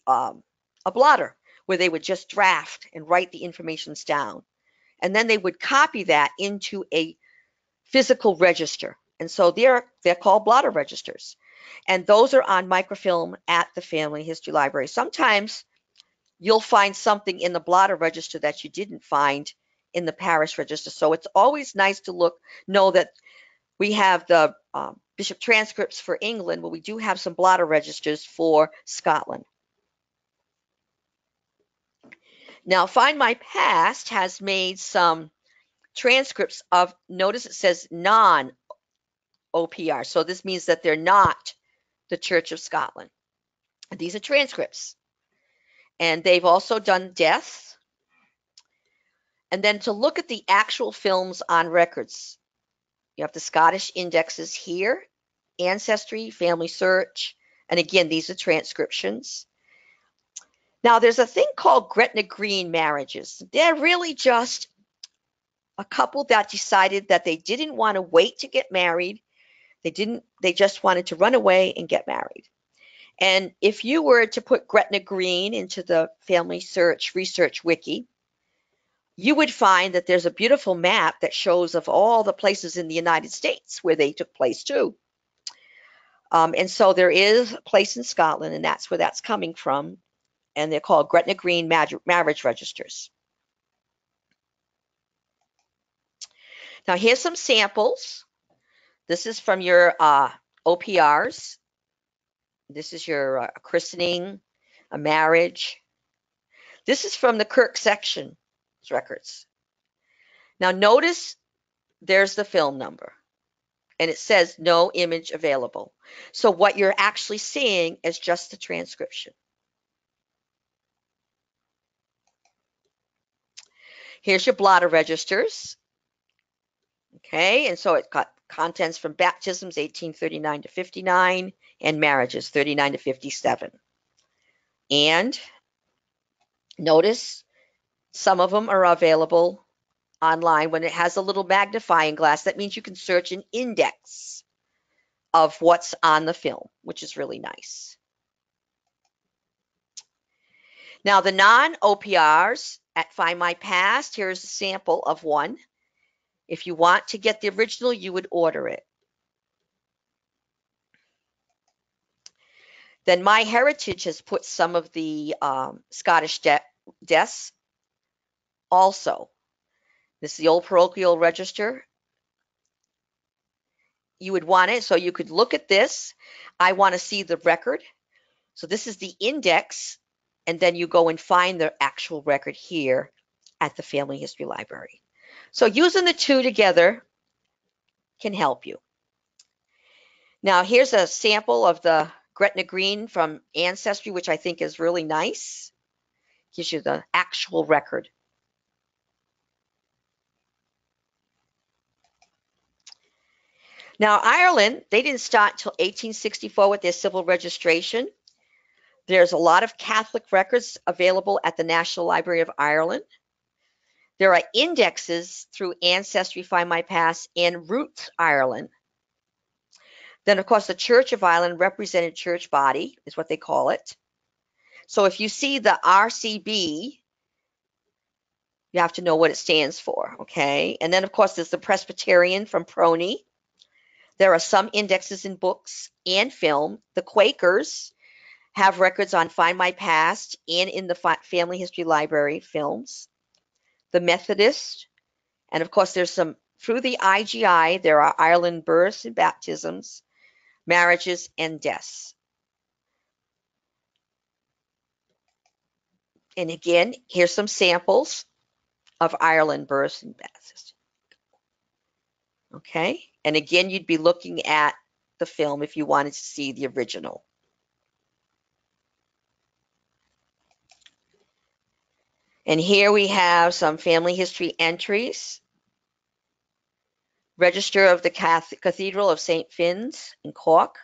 blotter where they would just draft and write the information down. And then they would copy that into a physical register. And so they're called blotter registers. And those are on microfilm at the Family History Library. Sometimes you'll find something in the blotter register that you didn't find in the parish register. So it's always nice to know that we have the bishop transcripts for England, but we do have some blotter registers for Scotland. Now, Find My Past has made some transcripts of, notice it says non-OPR. So this means that they're not the Church of Scotland. These are transcripts. And they've also done deaths. And then to look at the actual films on records, you have the Scottish indexes here, Ancestry, Family Search, and again, these are transcriptions. Now, there's a thing called Gretna Green marriages. They're really just a couple that decided that they didn't want to wait to get married. They just wanted to run away and get married. And if you were to put Gretna Green into the Family Search Research Wiki, you would find that there's a beautiful map that shows of all the places in the United States where they took place too. And so there is a place in Scotland, and that's where that's coming from. And they're called Gretna Green marriage registers. Now here's some samples. This is from your OPRs. This is your christening, a marriage. This is from the Kirk Section records. Now notice there's the film number, and it says no image available. So what you're actually seeing is just the transcription. Here's your blotter registers. Okay, and so it got contents from baptisms 1839 to 59 and marriages 39 to 57. And notice some of them are available online. When it has a little magnifying glass, that means you can search an index of what's on the film, which is really nice. Now, the non-OPRs at Find My Past, here's a sample of one. If you want to get the original, you would order it. Then MyHeritage has put some of the Scottish deaths also. This is the old parochial register. You would want it so you could look at this. I want to see the record. So this is the index, and then you go and find the actual record here at the Family History Library. So using the two together can help you. Now here's a sample of the Gretna Green from Ancestry, which I think is really nice. Gives you the actual record. Now Ireland, they didn't start until 1864 with their civil registration. There's a lot of Catholic records available at the National Library of Ireland. There are indexes through Ancestry, Find My Past, and Roots Ireland. Then, of course, the Church of Ireland, Represented Church Body, is what they call it. So if you see the RCB, you have to know what it stands for, okay? And then, of course, there's the Presbyterian from Prony. There are some indexes in books and film. The Quakers have records on Find My Past and in the Family History Library films. The Methodist, and of course there's some, through the IGI, there are Ireland births and baptisms, marriages, and deaths. And again, here's some samples of Ireland births and baptisms. Okay, and again, you'd be looking at the film if you wanted to see the original. And here we have some family history entries. Register of the Cathedral of St. Finns in Cork,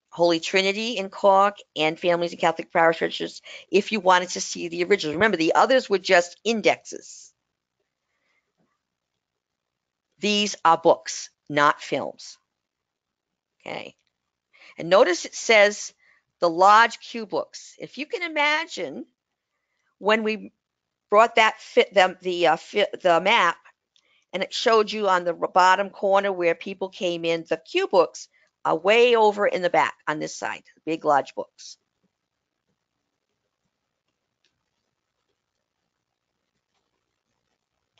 Holy Trinity in Cork, and Families and Catholic Parish Registers if you wanted to see the original. Remember, the others were just indexes. These are books, not films. Okay. And notice it says the large Q books. If you can imagine when we brought that the map, and it showed you on the bottom corner where people came in, the Q books are way over in the back on this side, big, large books.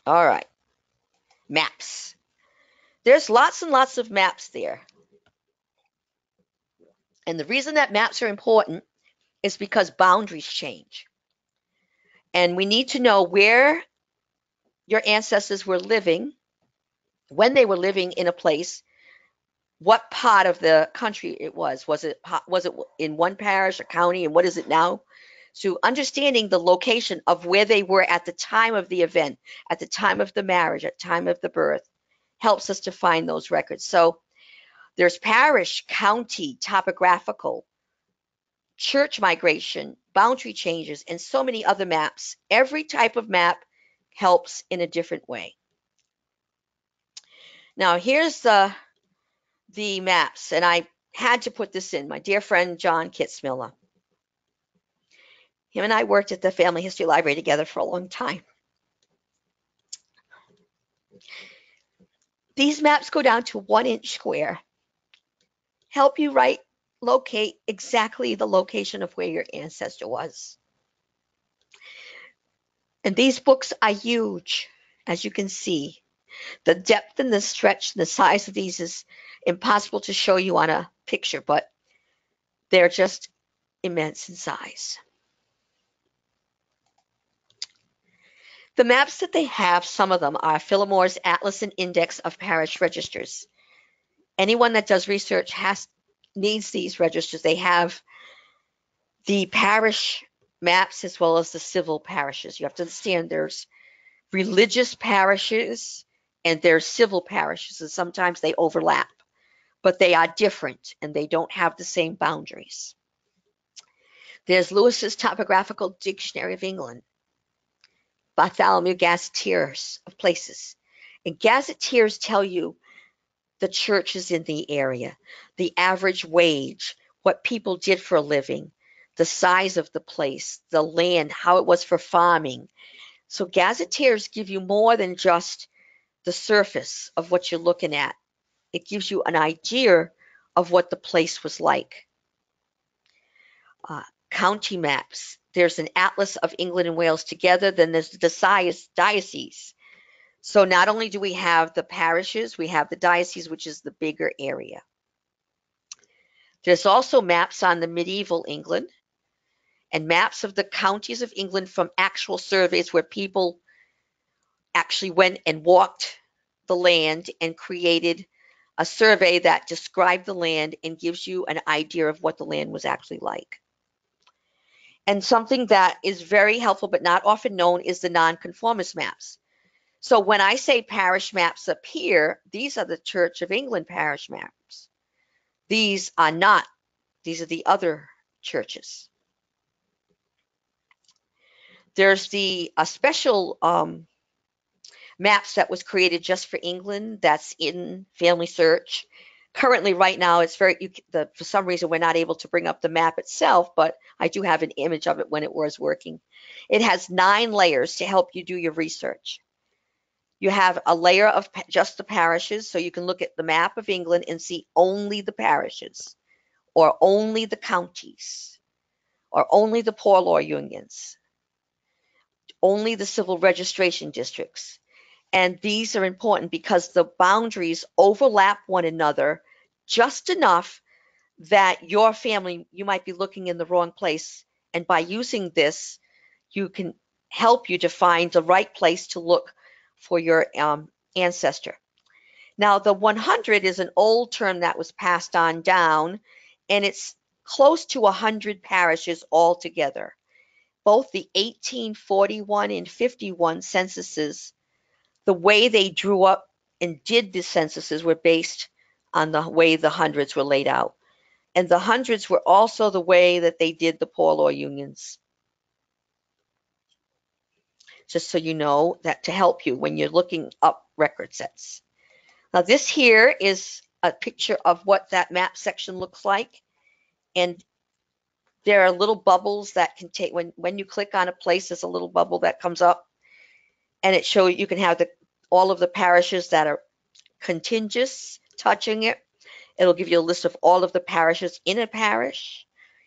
All right, maps. There's lots and lots of maps there. And the reason that maps are important is because boundaries change. And we need to know where your ancestors were living, when they were living in a place, what part of the country it was. Was it in one parish or county, and what is it now? So understanding the location of where they were at the time of the event, at the time of the marriage, at the time of the birth, helps us to find those records. So there's parish, county, topographical, church migration, boundary changes, and so many other maps. Every type of map helps in a different way. Now here's the maps, and I had to put this in. My dear friend John Kitzmiller. Him and I worked at the Family History Library together for a long time. These maps go down to 1-inch square. Help you locate exactly the location of where your ancestor was. And these books are huge, as you can see. The depth and the stretch and the size of these is impossible to show you on a picture, but they're just immense in size. The maps that they have, some of them are Philimore's Atlas and Index of Parish Registers. Anyone that does research needs these registers. They have the parish maps as well as the civil parishes. You have to understand there's religious parishes and there's civil parishes, and sometimes they overlap, but they are different and they don't have the same boundaries. There's Lewis's Topographical Dictionary of England, Bartholomew Gazetteers of Places. And gazetteers tell you the churches in the area, the average wage, what people did for a living, the size of the place, the land, how it was for farming. So gazetteers give you more than just the surface of what you're looking at. It gives you an idea of what the place was like. County maps. There's an atlas of England and Wales together, then there's the diocese. So not only do we have the parishes, we have the diocese, which is the bigger area. There's also maps on the medieval England and maps of the counties of England from actual surveys where people actually went and walked the land and created a survey that described the land and gives you an idea of what the land was actually like. And something that is very helpful but not often known is the nonconformist maps. So when I say parish maps up here, these are the Church of England parish maps. These are not. These are the other churches. There's the special maps that was created just for England. That's in Family Search. Currently, right now, it's very, for some reason, we're not able to bring up the map itself, but I do have an image of it when it was working. It has 9 layers to help you do your research. You have a layer of just the parishes, so you can look at the map of England and see only the parishes, or only the counties, or only the poor law unions, only the civil registration districts. And these are important because the boundaries overlap one another just enough that your family, you might be looking in the wrong place. And by using this, you can help you to find the right place to look for your ancestor. Now, the 100 is an old term that was passed on down, and it's close to 100 parishes altogether. Both the 1841 and 51 censuses, the way they drew up and did the censuses were based on the way the hundreds were laid out. And the hundreds were also the way that they did the poor law unions. Just so you know, that to help you when you're looking up record sets. Now this here is a picture of what that map section looks like. And there are little bubbles that can take, when you click on a place, there's a little bubble that comes up. And it shows you can have all of the parishes that are contiguous touching it. It'll give you a list of all of the parishes in a parish,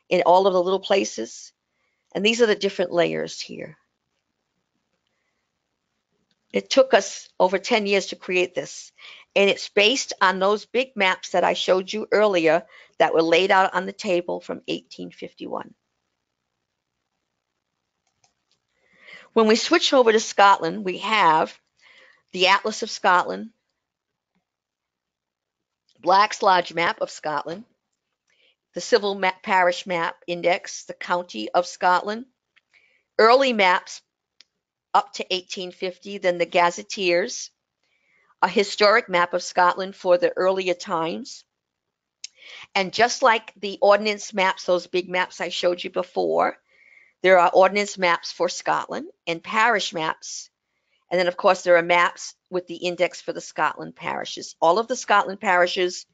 in all of the little places. And these are the different layers here. It took us over 10 years to create this. And it's based on those big maps that I showed you earlier that were laid out on the table from 1851. When we switch over to Scotland, we have the Atlas of Scotland, Black's Lodge map of Scotland, the Civil Parish Map Index, the County of Scotland, early maps up to 1850, then the Gazetteers, a historic map of Scotland for the earlier times. And just like the ordnance maps, those big maps I showed you before, there are ordnance maps for Scotland and parish maps. And then, of course, there are maps with the index for the Scotland parishes. All of the Scotland parishes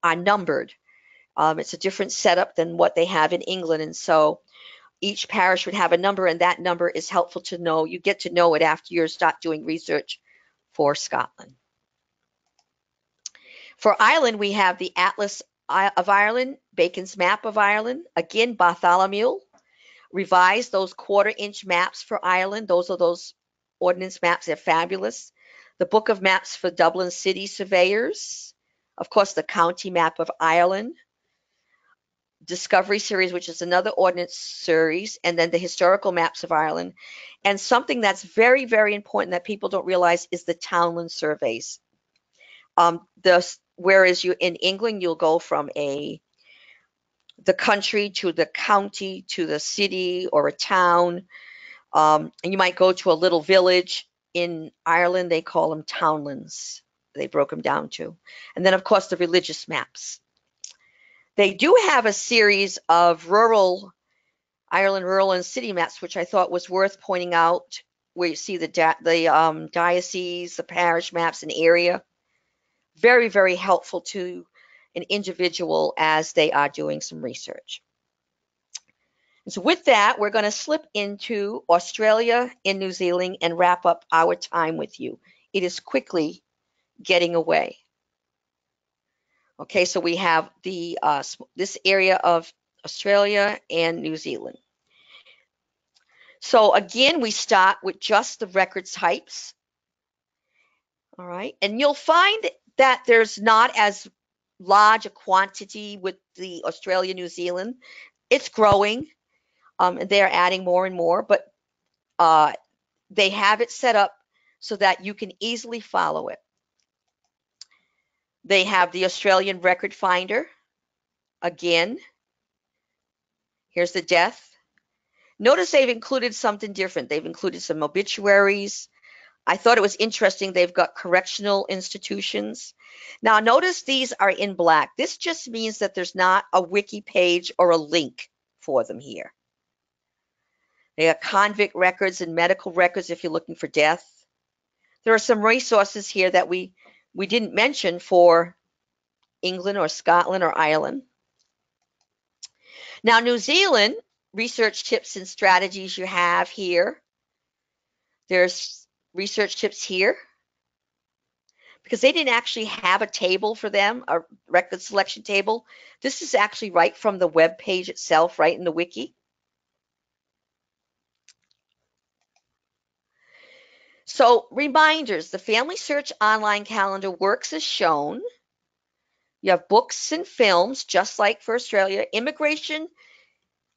are numbered. It's a different setup than what they have in England. And so each parish would have a number, and that number is helpful to know. You get to know it after you start doing research for Scotland. For Ireland, we have the Atlas of Ireland, Bacon's Map of Ireland. Again, Bartholomew revised those quarter-inch maps for Ireland. Those are those ordnance maps. They're fabulous. The Book of Maps for Dublin City Surveyors. Of course, the County Map of Ireland. Discovery Series, which is another ordnance series, and then the Historical Maps of Ireland. And something that's very, very important that people don't realize is the Townland surveys. Whereas in England, you'll go from the country to the county to the city or a town, and you might go to a little village. In Ireland, they call them townlands. They broke them down to. And then, of course, the religious maps. They do have a series of Ireland rural and city maps, which I thought was worth pointing out, where you see the diocese, the parish maps, and area. Very, very helpful to an individual as they are doing some research. So with that, we're going to slip into Australia and New Zealand and wrap up our time with you. It is quickly getting away. Okay, so we have the this area of Australia and New Zealand. So again, we start with just the record types. All right, and you'll find that there's not as large a quantity with the Australia, New Zealand. It's growing, and they're adding more and more, but they have it set up so that you can easily follow it. They have the Australian Record Finder. Again, here's the death. Notice they've included something different. They've included some obituaries. I thought it was interesting. They've got correctional institutions. Now, notice these are in black. This just means that there's not a wiki page or a link for them here. They have convict records and medical records if you're looking for death. There are some resources here that we didn't mention for England or Scotland or Ireland. Now, New Zealand, research tips and strategies you have here. There's research tips here because they didn't actually have a table for them, a record selection table. This is actually right from the web page itself, right in the wiki. So reminders, the Family Search online calendar works as shown. You have books and films, just like for Australia, emigration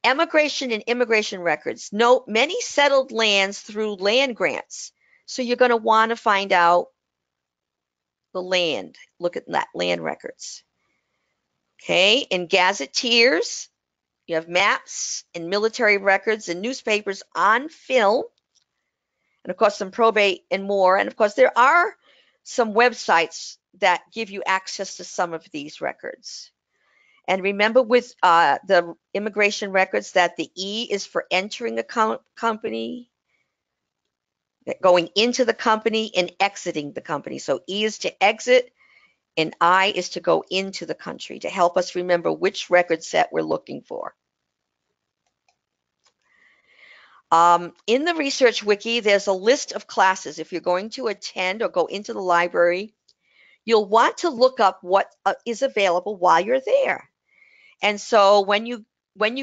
and immigration records. Note many settled lands through land grants. So you're going to want to find out the land. Look at that land records. Okay, and gazetteers, you have maps and military records and newspapers on film. And of course, some probate and more. And of course, there are some websites that give you access to some of these records. And remember with the immigration records that the E is for entering a company, going into the company, and exiting the company. So E is to exit, and I is to go into the country to help us remember which record set we're looking for. In the Research Wiki, there's a list of classes. If you're going to attend or go into the library, you'll want to look up what is available while you're there. And so when you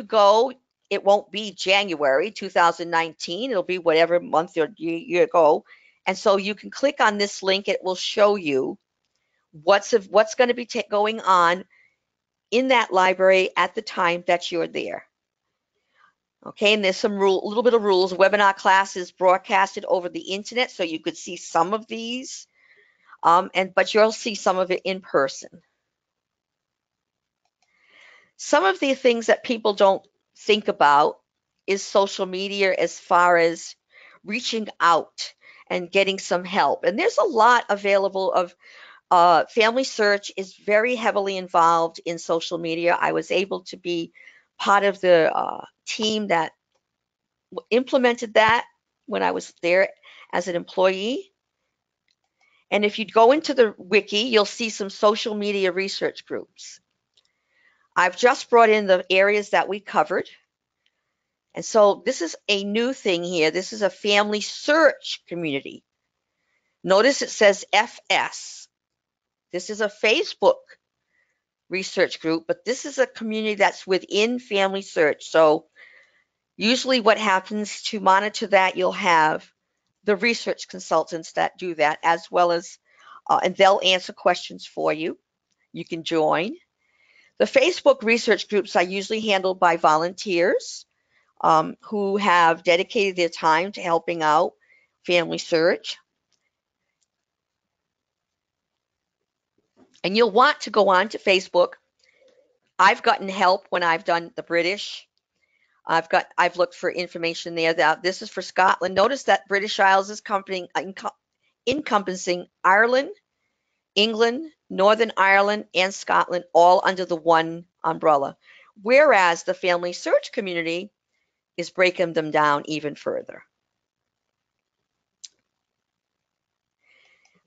go, it won't be January 2019. It'll be whatever month or year go. And so you can click on this link. It will show you what's going to be going on in that library at the time that you're there. Okay, and there's some little bit of rules. Webinar class is broadcasted over the internet, so you could see some of these, but you'll see some of it in person. Some of the things that people don't think about is social media as far as reaching out and getting some help. And there's a lot available of Family Search is very heavily involved in social media. I was able to be part of the team that implemented that when I was there as an employee. And if you go into the wiki, you'll see some social media research groups. I've just brought in the areas that we covered. And so this is a new thing here. This is a family search community. Notice it says FS. This is a Facebook research group, but this is a community that's within Family Search. So usually what happens to monitor that, you'll have the research consultants that do that, as well as, and they'll answer questions for you. You can join. The Facebook research groups are usually handled by volunteers who have dedicated their time to helping out Family Search. And you'll want to go on to Facebook. I've gotten help when I've done the British. I've looked for information there. This is for Scotland. Notice that British Isles is encompassing Ireland, England, Northern Ireland, and Scotland, all under the one umbrella. Whereas the Family Search community is breaking them down even further.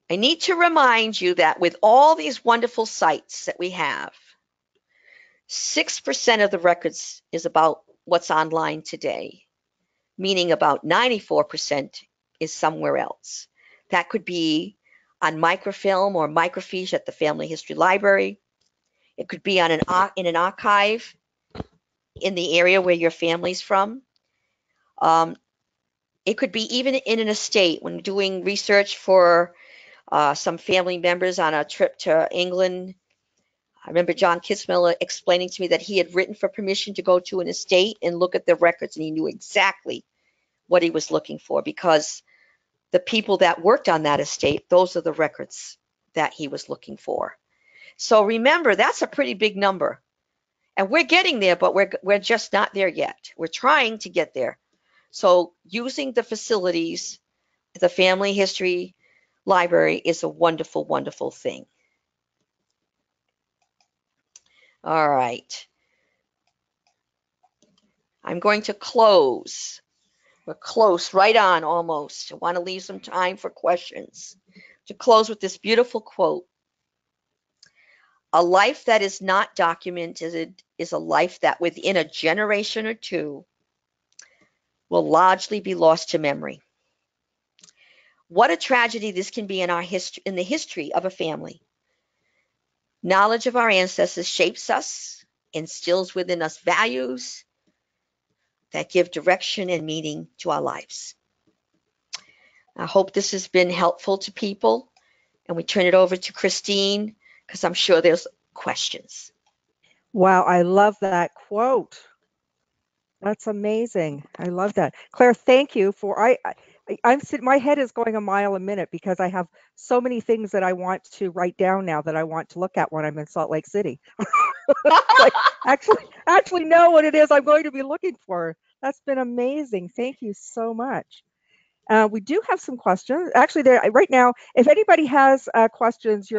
I need to remind you that with all these wonderful sites that we have, 6% of the records is about what's online today, meaning about 94% is somewhere else. That could be on microfilm or microfiche at the Family History Library. It could be on in an archive in the area where your family's from. Um, it could be even in an estate when doing research for some family members on a trip to England. I remember John Kitzmiller explaining to me that he had written for permission to go to an estate and look at the records, and he knew exactly what he was looking for because the people that worked on that estate, those are the records that he was looking for. So remember, that's a pretty big number. And we're getting there, but we're just not there yet. We're trying to get there. So using the facilities, the Family History Library is a wonderful, wonderful thing. All right. I'm going to close. We're close, right on almost. I want to leave some time for questions. To close with this beautiful quote. A life that is not documented is a life that within a generation or two will largely be lost to memory. What a tragedy this can be in the history of a family. Knowledge of our ancestors shapes us, instills within us values that give direction and meaning to our lives. I hope this has been helpful to people, and we turn it over to Christine because I'm sure there's questions. Wow, I love that quote. That's amazing. I love that. Claire, thank you for I'm sitting, my head is going a mile a minute because I have so many things that I want to write down now that I want to look at when I'm in Salt Lake City. Like actually know what it is I'm going to be looking for. That's been amazing. Thank you so much. We do have some questions. Actually, there right now, if anybody has questions,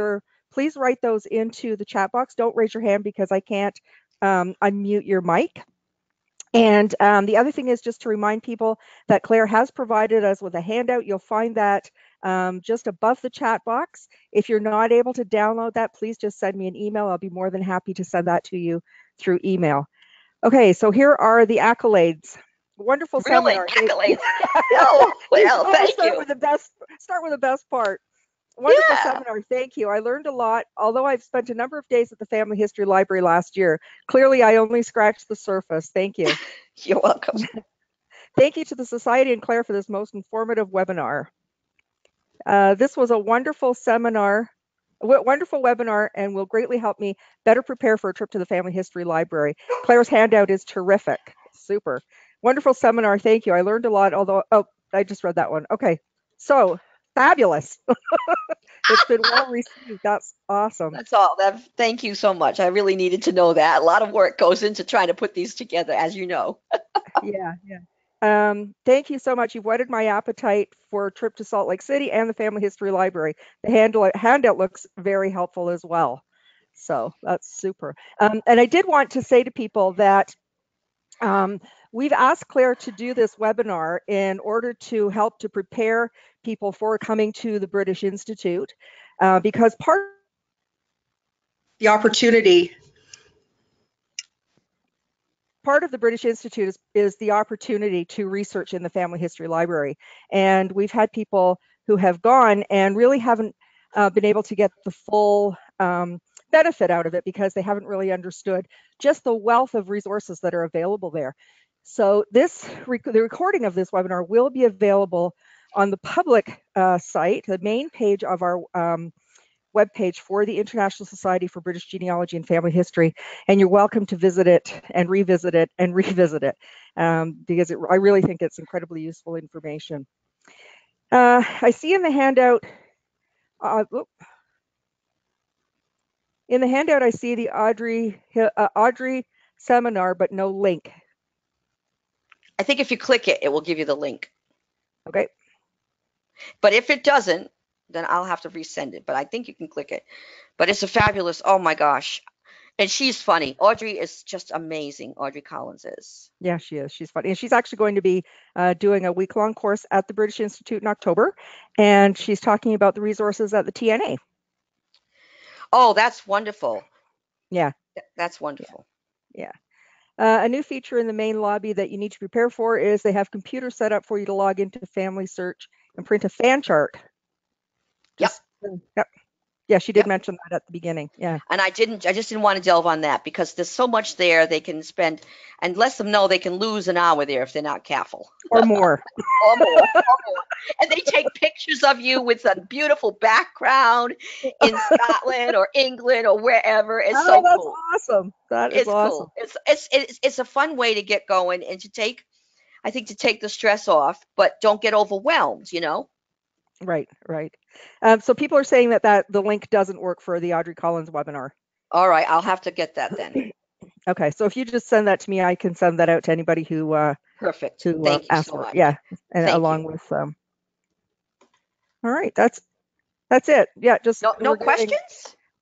please write those into the chat box. Don't raise your hand because I can't unmute your mic. And the other thing is just to remind people that Claire has provided us with a handout. You'll find that just above the chat box. If you're not able to download that, please just send me an email. I'll be more than happy to send that to you through email. Okay, so here are the accolades. Wonderful Really? seminar. Accolades? Oh, well, thank you. Start with the best part. Wonderful Yeah. seminar. Thank you. I learned a lot. Although I've spent a number of days at the Family History Library last year, clearly I only scratched the surface. Thank you. You're welcome. Thank you to the Society and Claire for this most informative webinar. This was a wonderful seminar, wonderful webinar, and will greatly help me better prepare for a trip to the Family History Library. Claire's handout is terrific. Super. Wonderful seminar. Thank you. I learned a lot, although, oh, I just read that one. Okay. So, fabulous. It's been well received. That's awesome. That's all. Thank you so much. I really needed to know that. A lot of work goes into trying to put these together, as you know. Yeah. Thank you so much. You've whetted my appetite for a trip to Salt Lake City and the Family History Library. The handout looks very helpful as well. So that's super. And I did want to say to people that we've asked Claire to do this webinar in order to help to prepare people for coming to the British Institute because part of the opportunity part of the British Institute is the opportunity to research in the Family History Library. And we've had people who have gone and really haven't been able to get the full benefit out of it because they haven't really understood just the wealth of resources that are available there. So the recording of this webinar will be available on the public site, the main page of our webpage for the International Society for British Genealogy and Family History, and you're welcome to visit it and revisit it and revisit it because I really think it's incredibly useful information. I see in the handout, I see the Audrey seminar, but no link. I think if you click it, it will give you the link. Okay. But if it doesn't, then I'll have to resend it. But I think you can click it. But it's a fabulous, oh my gosh. And she's funny. Audrey is just amazing. Audrey Collins is. Yeah, she is. She's funny. And she's actually going to be doing a week-long course at the British Institute in October. And she's talking about the resources at the TNA. Oh, that's wonderful. Yeah. That's wonderful. Yeah. A new feature in the main lobby that you need to prepare for is they have computers set up for you to log into Family Search and print a fan chart. Yep. Just, yep. Yeah, she did Yep. mention that at the beginning. Yeah. And I just didn't want to delve on that because there's so much there they can spend, and let them know they can lose an hour there if they're not careful. Or more. Or more, or more. And they take pictures of you with a beautiful background in Scotland or England or wherever. It's Oh, so that's cool. awesome. That is It's awesome. cool. It's a fun way to get going and to take, I think, to take the stress off, but don't get overwhelmed, you know? Right, right. So people are saying that the link doesn't work for the Audrey Collins webinar. All right, I'll have to get that then. Okay, so if you just send that to me, I can send that out to anybody who Perfect. Thank you asks so for it. much. Yeah, and Thank along you. with all right, that's it. Yeah, just No questions?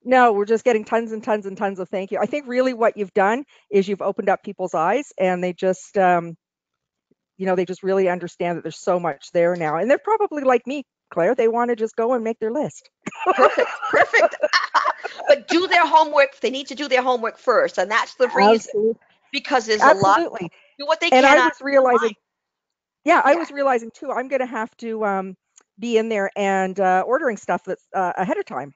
no, we're just getting tons and tons and tons of thank you. I think really what you've done is you've opened up people's eyes, and they just they just really understand that there's so much there now, and they're probably like me, Claire. They want to just go and make their list. Perfect. Perfect. But do their homework. They need to do their homework first, and that's the reason, Absolutely, because there's a lot. absolutely. Do what they And can I on was realizing, yeah, I yeah. was realizing too, I'm going to have to be in there and ordering stuff that's ahead of time.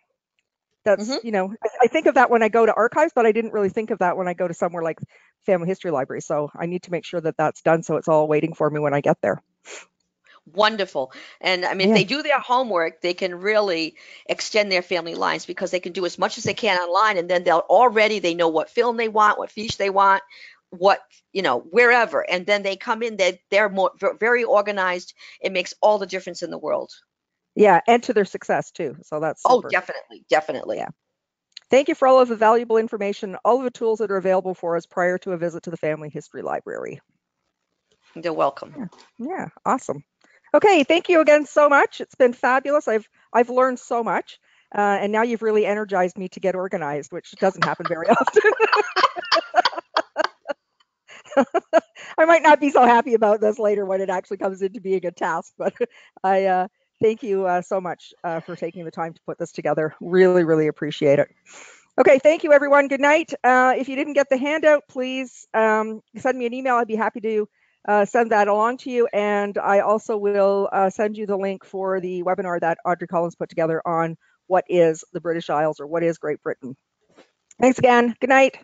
That's, Hmm. I think of that when I go to archives, but I didn't really think of that when I go to somewhere like Family History Library. So I need to make sure that that's done so it's all waiting for me when I get there. Wonderful. And I mean, if Yeah. they do their homework, they can really extend their family lines because they can do as much as they can online, and then they know what film they want, what fiche they want, what, wherever. And then they come in, they're more very organized. It makes all the difference in the world. Yeah. And to their success too. So that's Oh, super. definitely, definitely. Yeah. Thank you for all of the valuable information, all of the tools that are available for us prior to a visit to the Family History Library. They're welcome. Yeah. Awesome. Okay, thank you again so much. It's been fabulous. I've learned so much, and now you've really energized me to get organized, which doesn't happen very often. I might not be so happy about this later when it actually comes into being a task, but I thank you so much for taking the time to put this together. Really, really appreciate it. Okay, thank you, everyone. Good night. If you didn't get the handout, please send me an email. I'd be happy to send that along to you. And I also will send you the link for the webinar that Audrey Collins put together on what is the British Isles or what is Great Britain. Thanks again. Good night.